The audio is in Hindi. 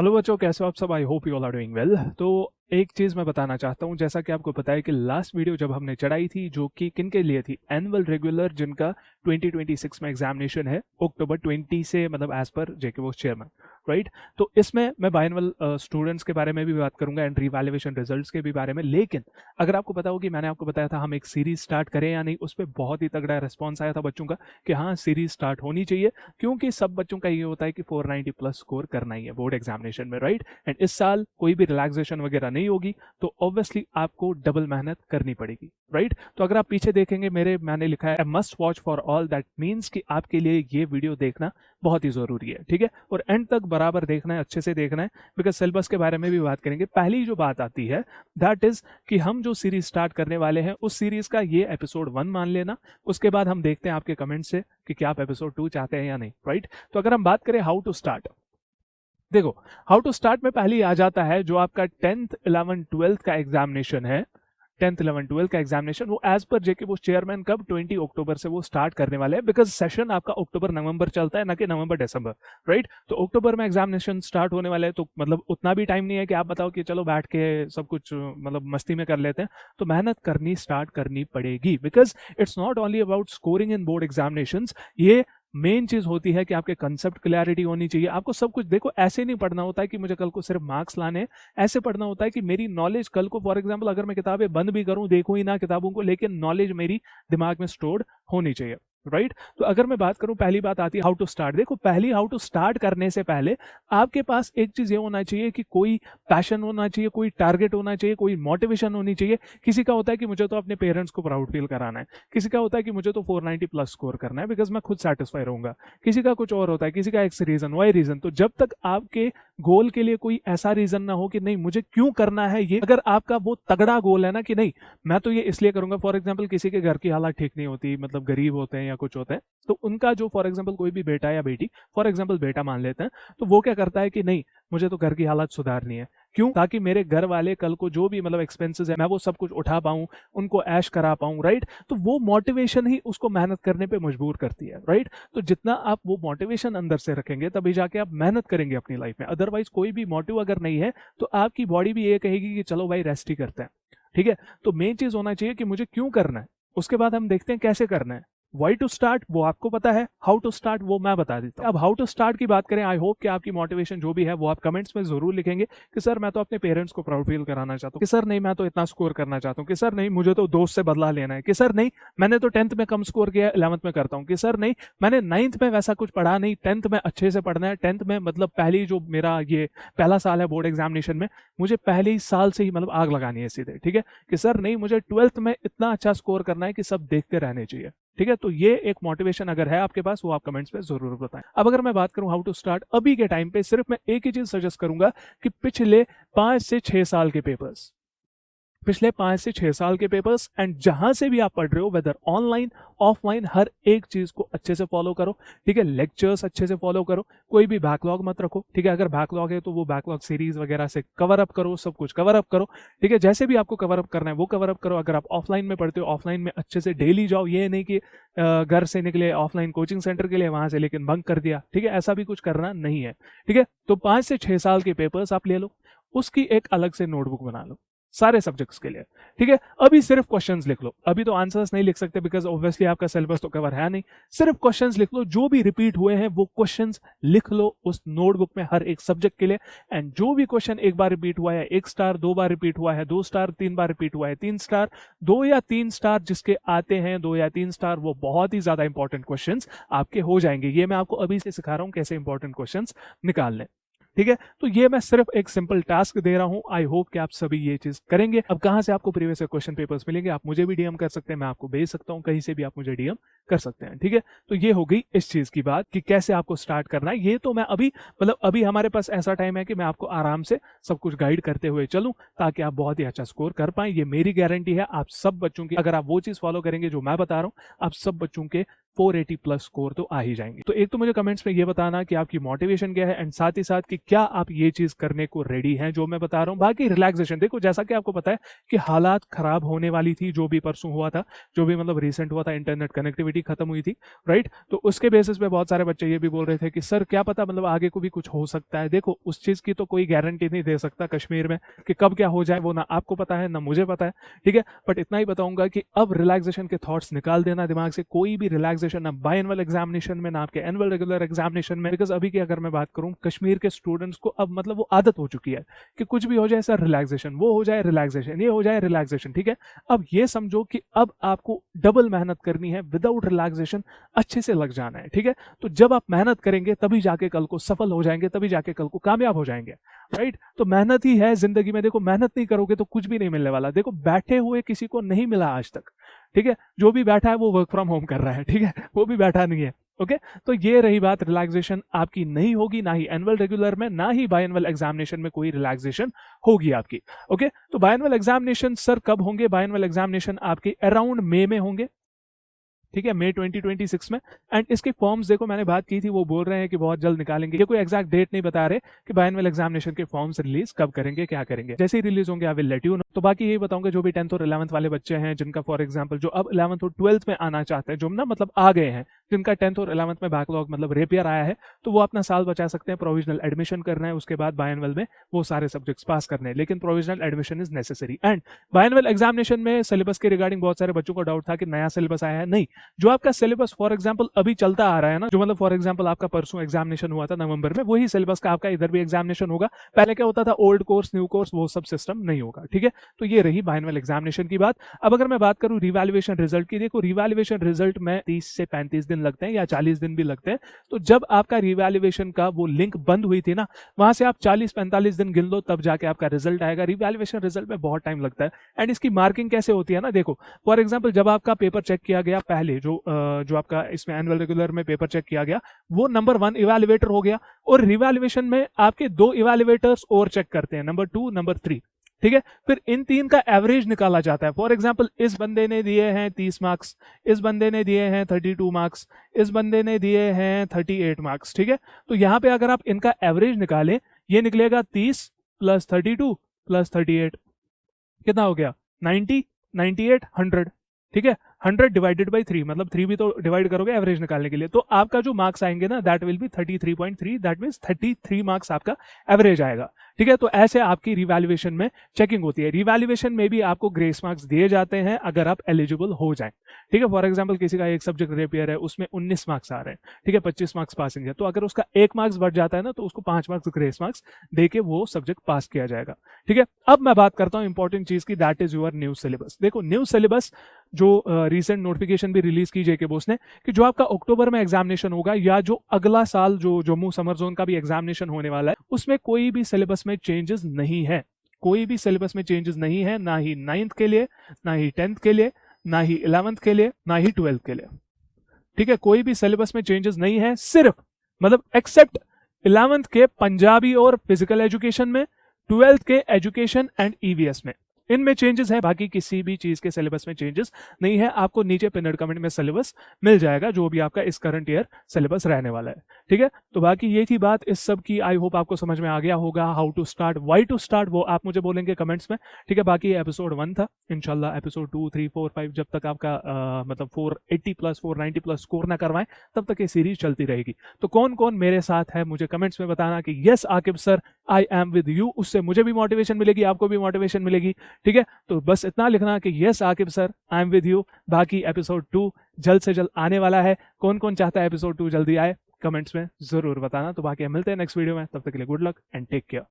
हेलो बच्चों, कैसे हो आप सब। I hope you all are doing well. तो एक चीज़ मैं बताना चाहता हूँ, जैसा कि आपको पता है कि लास्ट वीडियो जब हमने चढ़ाई थी जो कि किन के लिए थी, एनुअल रेगुलर जिनका 2026 में एग्जामिनेशन है अक्टूबर 20 से, मतलब एज पर जेके वो चेयरमैन, राइट। तो इसमें मैं बाइनल स्टूडेंट्स के बारे में भी बात करूंगा एंड रिवैल्यूएशन रिजल्ट्स के भी बारे में। लेकिन अगर आपको पता हो कि मैंने आपको बताया था हम एक सीरीज स्टार्ट करें या नहीं, उस पर बहुत ही तगड़ा रिस्पॉन्स आया था बच्चों का कि हाँ सीरीज स्टार्ट होनी चाहिए, क्योंकि सब बच्चों का ये होता है कि 490 प्लस स्कोर करना ही है बोर्ड एग्जामिनेशन में, राइट। एंड इस साल कोई भी रिलैक्सेशन वगैरह नहीं होगी, तो ऑब्वियसली आपको डबल मेहनत करनी पड़ेगी, राइट। तो अगर आप पीछे देखेंगे मैंने लिखा है must watch for all, that means कि आपके लिए ये वीडियो देखना बहुत ही जरूरी है, ठीक है। और एंड तक बराबर देखना है, अच्छे से देखना है, बिकॉज सिलेबस के बारे में भी बात करेंगे। पहली जो बात आती है दैट इज कि हम जो सीरीज स्टार्ट करने वाले हैं उस सीरीज का ये एपिसोड 1 मान लेना। उसके बाद हम देखते हैं आपके कमेंट से कि क्या आप एपिसोड 2 चाहते हैं या नहीं, राइट। तो अगर हम बात करें हाउ टू स्टार्ट, देखो हाउ टू स्टार्ट में पहले आ जाता है जो आपका 10th 11th 12th का एग्जामिनेशन है। 10th 11th 12th का एग्जामिनेशन वो एज पर जेके वो चेयरमैन कब 20 अक्टूबर से वो स्टार्ट करने वाले हैं, बिकॉज सेशन आपका अक्टूबर नवंबर चलता है, ना कि नवंबर दिसंबर, राइट। तो अक्टूबर में एग्जामिनेशन स्टार्ट होने वाले हैं, तो मतलब उतना भी टाइम नहीं है कि आप बताओ कि चलो बैठ के सब कुछ मतलब मस्ती में कर लेते हैं। तो मेहनत करनी स्टार्ट करनी पड़ेगी, because it's not only about scoring in board examination. ये मेन चीज होती है कि आपके कंसेप्ट क्लैरिटी होनी चाहिए। आपको सब कुछ, देखो ऐसे नहीं पढ़ना होता है कि मुझे कल को सिर्फ मार्क्स लाने हैं, ऐसे पढ़ना होता है कि मेरी नॉलेज कल को, फॉर एग्जांपल अगर मैं किताबें बंद भी करूं, देखूं ही ना किताबों को, लेकिन नॉलेज मेरी दिमाग में स्टोर्ड होनी चाहिए, राइट। तो अगर मैं बात करूं, पहली बात आती है हाउ टू स्टार्ट। देखो पहली हाउ टू स्टार्ट करने से पहले आपके पास एक चीज ये होना चाहिए कि कोई पैशन होना चाहिए, कोई टारगेट होना चाहिए, कोई मोटिवेशन होनी चाहिए। किसी का होता है कि मुझे तो अपने पेरेंट्स को प्राउड फील कराना है, किसी का होता है कि मुझे तो 490 प्लस स्कोर करना है बिकॉज मैं खुद सेटिस्फाई रहूंगा, किसी का कुछ और होता है, किसी का एक्स रीजन वाई रीजन। तो जब तक आपके गोल के लिए कोई ऐसा रीजन ना हो कि नहीं मुझे क्यों करना है ये, अगर आपका वो तगड़ा गोल है ना कि नहीं मैं तो ये इसलिए करूंगा, फॉर एग्जाम्पल किसी के घर की हालत ठीक नहीं होती, मतलब गरीब होते हैं या कुछ होते हैं, तो उनका जो फॉर एग्जाम्पल कोई भी बेटा या बेटी, फॉर एग्जाम्पल बेटा मान लेते हैं, तो वो क्या करता है कि नहीं मुझे तो घर की हालत सुधारनी है, क्यों, ताकि मेरे घर वाले कल को जो भी मतलब एक्सपेंसेस है मैं वो सब कुछ उठा पाऊं, उनको ऐश करा पाऊं, राइट। तो वो मोटिवेशन ही उसको मेहनत करने पे मजबूर करती है, राइट। तो जितना आप वो मोटिवेशन अंदर से रखेंगे तभी जाके आप मेहनत करेंगे अपनी लाइफ में। अदरवाइज कोई भी मोटिव अगर नहीं है तो आपकी बॉडी भी ये कहेगी कि चलो भाई रेस्ट ही करते हैं, ठीक है। तो मेन चीज होना चाहिए कि मुझे क्यों करना है, उसके बाद हम देखते हैं कैसे करना है। वाई टू स्टार्ट वो आपको पता है, हाउ टू स्टार्ट वो मैं बता देता हूं। अब हाउ टू स्टार्ट की बात करें, आई होप कि आपकी मोटिवेशन जो भी है वो आप कमेंट्स में जरूर लिखेंगे कि सर मैं तो अपने पेरेंट्स को प्राउड फील कराना चाहता हूँ, कि सर नहीं मैं तो इतना स्कोर करना चाहता हूँ, कि सर नहीं मुझे तो दोस्त से बदला लेना है, कि सर नहीं मैंने तो 10th में कम स्कोर किया 11th में करता हूँ, कि सर नहीं मैंने 9th में वैसा कुछ पढ़ा नहीं, 10th में अच्छे से पढ़ना है। 10th में मतलब पहली जो मेरा ये पहला साल है बोर्ड एग्जामिनेशन में, मुझे पहले ही साल से ही मतलब आग लगानी है सीधे, ठीक है। कि सर नहीं मुझे 12th में इतना अच्छा स्कोर करना है कि सब देखते रहने चाहिए, ठीक है। तो ये एक मोटिवेशन अगर है आपके पास वो आप कमेंट्स में जरूर बताएं। अब अगर मैं बात करूं हाउ टू स्टार्ट अभी के टाइम पे, सिर्फ मैं एक ही चीज सजेस्ट करूंगा कि पिछले 5 से 6 साल के पेपर्स, पिछले 5 से 6 साल के पेपर्स, एंड जहां से भी आप पढ़ रहे हो वेदर ऑनलाइन ऑफलाइन, हर एक चीज को अच्छे से फॉलो करो, ठीक है। लेक्चर्स अच्छे से फॉलो करो, कोई भी बैकलॉग मत रखो, ठीक है। अगर बैकलॉग है तो वो बैकलॉग सीरीज वगैरह से कवर अप करो, सब कुछ कवर अप करो, ठीक है। जैसे भी आपको कवर अप करना है वो कवर अप करो। अगर आप ऑफलाइन में पढ़ते हो ऑफलाइन में अच्छे से डेली जाओ, ये नहीं कि घर से निकले ऑफलाइन कोचिंग सेंटर के लिए वहां से लेकिन बंक कर दिया, ठीक है। ऐसा भी कुछ करना नहीं है, ठीक है। तो 5 से 6 साल के पेपर्स आप ले लो, उसकी एक अलग से नोटबुक बना लो सारे सब्जेक्ट्स के लिए, ठीक है। अभी सिर्फ क्वेश्चंस लिख लो, अभी तो आंसर्स नहीं लिख सकते बिकॉज ऑब्वियसली आपका सिलेबस तो कवर है नहीं। सिर्फ क्वेश्चंस लिख लो, जो भी रिपीट हुए हैं वो क्वेश्चंस लिख लो उस नोटबुक में हर एक सब्जेक्ट के लिए। एंड जो भी क्वेश्चन एक बार रिपीट हुआ है 1 स्टार, 2 बार रिपीट हुआ है 2 स्टार, 3 बार रिपीट हुआ है 3 स्टार, 2 या 3 स्टार जिसके आते हैं 2 या 3 स्टार, वो बहुत ही ज्यादा इंपॉर्टेंट क्वेश्चंस आपके हो जाएंगे। ये मैं आपको अभी से सिखा रहा हूं कैसे इंपॉर्टेंट क्वेश्चंस निकालने, ठीक है। तो ये मैं सिर्फ एक सिंपल टास्क दे रहा हूं, आई होप कि आप सभी ये चीज करेंगे। अब कहां से आपको प्रीवियस क्वेश्चन पेपर्स मिलेंगे, आप मुझे भी डीएम कर सकते हैं, मैं आपको भेज सकता हूं, कहीं से भी आप मुझे डीएम कर सकते हैं, ठीक है। तो ये हो गई इस चीज की बात कि कैसे आपको स्टार्ट करना है। ये तो मैं अभी मतलब अभी हमारे पास ऐसा टाइम है कि मैं आपको आराम से सब कुछ गाइड करते हुए चलूं ताकि आप बहुत ही अच्छा स्कोर कर पाए। ये मेरी गारंटी है आप सब बच्चों की, अगर आप वो चीज फॉलो करेंगे जो मैं बता रहा हूं, आप सब बच्चों के 480 प्लस स्कोर तो आ ही जाएंगे। तो एक तो मुझे कमेंट्स में ये बताना कि आपकी मोटिवेशन क्या है, एंड साथ ही साथ कि क्या आप ये चीज करने को रेडी हैं जो मैं बता रहा हूँ। बाकी रिलैक्सेशन, देखो जैसा कि आपको पता है कि हालात खराब होने वाली थी, जो भी परसों हुआ था, जो भी मतलब रिसेंट हुआ था, इंटरनेट कनेक्टिविटी खत्म हुई थी, राइट। तो उसके बेसिस पे बहुत सारे बच्चे ये भी बोल रहे थे कि सर क्या पता मतलब आगे को भी कुछ हो सकता है। देखो उस चीज की तो कोई गारंटी नहीं दे सकता कश्मीर में कि कब क्या हो जाए, वो ना आपको पता है ना मुझे पता है, ठीक है। बट इतना ही बताऊंगा कि अब रिलैक्सेशन के थॉट्स निकाल देना दिमाग से, कोई भी रिलैक्सेशन ना बाई एनुअल एग्जामिनेशन में ना आपके एनुअल रेगुलर एग्जामिनेशन में। बिकॉज अभी की अगर मैं बात करूं कश्मीर के स्टूडेंट्स को अब मतलब वो आदत हो चुकी है कि कुछ भी हो जाए सर रिलैक्सेशन, वो हो जाए रिलैक्सेशन, ये हो जाए रिलैक्सेशन, ठीक है। अब ये समझो कि अब आपको डबल मेहनत करनी है, विदाउट रिलैक्सेशन अच्छे से लग जाना है, ठीक है। तो जब आप मेहनत करेंगे तभी जाके कल को सफल हो जाएंगे, तभी जाके कल को कामयाब हो जाएंगे, राइट। तो मेहनत ही है जिंदगी में। देखो मेहनत नहीं करोगे तो कुछ भी नहीं मिलने वाला। देखो बैठे हुए किसी को नहीं मिला आज तक, ठीक है। जो भी बैठा है वो वर्क फ्रॉम होम कर रहा है, ठीक है, वो भी बैठा नहीं है, ओके। तो ये रही बात, रिलैक्सेशन आपकी नहीं होगी, ना ही एनुअल रेगुलर में, ना ही बाई एनुअल एग्जामिनेशन में कोई रिलैक्सेशन होगी आपकी, ओके। तो बाई एनुअल एग्जामिनेशन सर कब होंगे? बाई एनुअल एग्जामिनेशन आपके अराउंड मई में होंगे, ठीक है, मई 2026 में। एंड इसके फॉर्म्स देखो मैंने बात की थी, वो बोल रहे हैं कि बहुत जल्द निकालेंगे। ये कोई एग्जैक्ट डेट नहीं बता रहे कि बायनवल एग्जामिनेशन के फॉर्म्स रिलीज कब करेंगे, क्या करेंगे। जैसे ही रिलीज होंगे I will let you know. तो बाकी यही बताऊंगा, जो भी 10th और 11th वाले बच्चे हैं जिनका फॉर एग्जाम्पल जो अब 11th और 12th में आना चाहते हैं, जो ना मतलब आ गए हैं, जिनका 10th और 11th में बैकलॉग मतलब रेपियर आया है, तो वो अपना साल बचा सकते हैं। प्रोविजनल एडमिशन करना है, उसके बाद बायनवल में वो सारे सब्जेक्ट्स पास करने हैं, लेकिन provisional admission is necessary. And biannual examination में सिलेबस के रिगार्डिंग बहुत सारे बच्चों को डाउट था कि नया सिलेबस आया है। नहीं, जो आपका सिलेबस फॉर एग्जांपल अभी चलता आ रहा है ना, जो मतलब फॉर एग्जांपल आपका परसों एग्जामिनेशन हुआ था नवंबर में, वही सिलेबस का आपका इधर भी एग्जामिनेशन होगा। पहले क्या होता था, ओल्ड कोर्स न्यू कोर्स, वो सब सिस्टम नहीं होगा, ठीक है। तो ये रही बायनवल एग्जामिनेशन की बात। अब अगर मैं बात करूं रिवैल्यूएशन रिजल्ट की, देखो रिवैल्यूएशन रिजल्ट में 30 से 35 दिन लगते हैं या 40 दिन भी लगते हैं। तो जब आपका रिवैल्यूएशन का वो लिंक बंद हुई थी ना, वहां से आप 40-45 दिन गिन लो, तब जाके आपका रिजल्ट आएगा। रिवैल्यूएशन रिजल्ट में बहुत टाइम लगता है। एंड इसकी मार्किंग कैसे होती है ना, देखो फॉर एग्जाम्पल जब आपका पेपर चेक किया गया पहले, जो आपका इसमें एनुअल रेगुलर में पेपर चेक किया गया, वो नंबर 1 इवैल्यूएटर हो गया। और रिवैल्यूएशन में आपके 2 इवैल्यूएटर्स और चेक करते हैं, नंबर 2 नंबर 3, ठीक है। फिर इन 3 का एवरेज निकाला जाता है। फॉर एग्जांपल इस बंदे ने दिए हैं 30 मार्क्स, इस बंदे ने दिए हैं 32 मार्क्स, इस बंदे ने दिए हैं 38 मार्क्स, ठीक है। तो यहां पे अगर आप इनका एवरेज निकालें, ये निकलेगा 30 प्लस 32 प्लस 38, कितना हो गया 90, 98, 100, ठीक है। 100 डिवाइडेड बाई 3, मतलब 3 भी तो डिवाइड करोगे एवरेज निकालने के लिए, तो आपका जो मार्क्स आएंगे ना that will be 33.3, that means 33 marks आपका एवरेज आएगा, ठीक है। तो ऐसे आपकी रिवैल्यूएशन में चेकिंग होती है। रिवैल्यूएशन में भी आपको ग्रेस मार्क्स दिए जाते हैं अगर आप एलिजिबल हो जाएं, ठीक है। फॉर एग्जाम्पल किसी का एक सब्जेक्ट रेपियर है, उसमें 19 मार्क्स आ रहे हैं, ठीक है, 25 मार्क्स पासिंग है, तो अगर उसका 1 मार्क्स बढ़ जाता है ना, तो उसको 5 मार्क्स ग्रेस मार्क्स देके वो सब्जेक्ट पास किया जाएगा, ठीक है। अब मैं बात करता हूं इंपॉर्टेंट चीज की, that is your new syllabus. देखो न्यू सिलेबस जो रिसेंट नोटिफिकेशन भी रिलीज की जेके बोस ने, कि जो आपका अक्टूबर में एग्जामिनेशन होगा, या जो अगला साल जो जम्मू समर जोन का भी एग्जामिनेशन होने वाला है, उसमें कोई भी सिलेबस में चेंजेस नहीं है। कोई भी सिलेबस में चेंजेस नहीं है, ना ही 9th के लिए, ना ही 10th के लिए, ना ही 11th के लिए, ना ही 12th के लिए, ठीक है। कोई भी सिलेबस में चेंजेस नहीं है, सिर्फ मतलब एक्सेप्ट 11th के पंजाबी और फिजिकल एजुकेशन में, 12th के एजुकेशन एंड ईवीएस में, इनमें चेंजेस है। बाकी किसी भी चीज के सिलेबस में चेंजेस नहीं है। आपको नीचे पिनड कमेंट में सिलेबस मिल जाएगा, जो भी आपका इस करंट ईयर सिलेबस रहने वाला है, ठीक है। तो बाकी ये थी बात इस सब की। आई होप आपको समझ में आ गया होगा how to start, why to start, वो आप मुझे बोलेंगे कमेंट्स में, ठीक है। बाकी एपिसोड 1 था, इंशाल्लाह एपिसोड 2, 3, 4, 5 जब तक आपका मतलब 480 प्लस 490 प्लस स्कोर ना करवाएं, तब तक ये सीरीज चलती रहेगी। तो कौन कौन मेरे साथ है मुझे कमेंट्स में बताना कि yes Aqib sir I am with you. उससे मुझे भी मोटिवेशन मिलेगी, आपको भी मोटिवेशन मिलेगी, ठीक है। तो बस इतना लिखना कि yes Aqib sir I am with you. बाकी एपिसोड 2 जल्द से जल्द आने वाला है। कौन कौन चाहता है एपिसोड 2 जल्दी आए, कमेंट्स में जरूर बताना। तो बाकी मिलते हैं नेक्स्ट वीडियो में, तब तक के लिए good luck and take care.